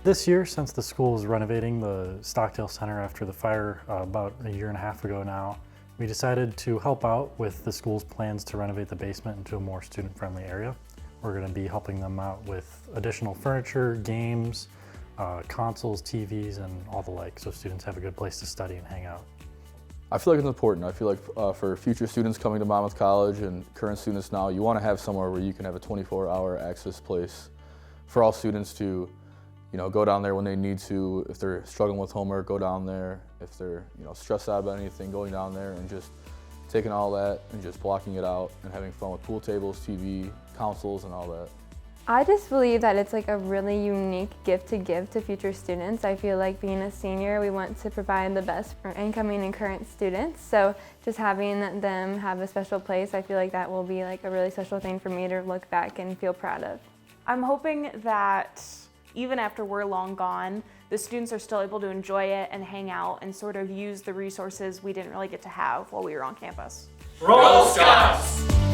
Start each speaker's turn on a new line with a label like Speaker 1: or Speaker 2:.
Speaker 1: This year, since the school is renovating the Stockdale Center after the fire about a year and a half ago now, we decided to help out with the school's plans to renovate the basement into a more student-friendly area. We're going to be helping them out with additional furniture, games, consoles, TVs, and all the like, so students have a good place to study and hang out.
Speaker 2: I feel like it's important. I feel like for future students coming to Monmouth College and current students now, you want to have somewhere where you can have a 24-hour access place for all students to, go down there when they need to. If they're struggling with homework, go down there. If they're, stressed out about anything, going down there and just taking all that and just blocking it out and having fun with pool tables, TV, consoles, and all that.
Speaker 3: I just believe that it's like a really unique gift to give to future students. I feel like being a senior, we want to provide the best for incoming and current students. So just having them have a special place, I feel like that will be like a really special thing for me to look back and feel proud of.
Speaker 4: I'm hoping that even after we're long gone, the students are still able to enjoy it and hang out and sort of use the resources we didn't really get to have while we were on campus.
Speaker 5: Roll Scots!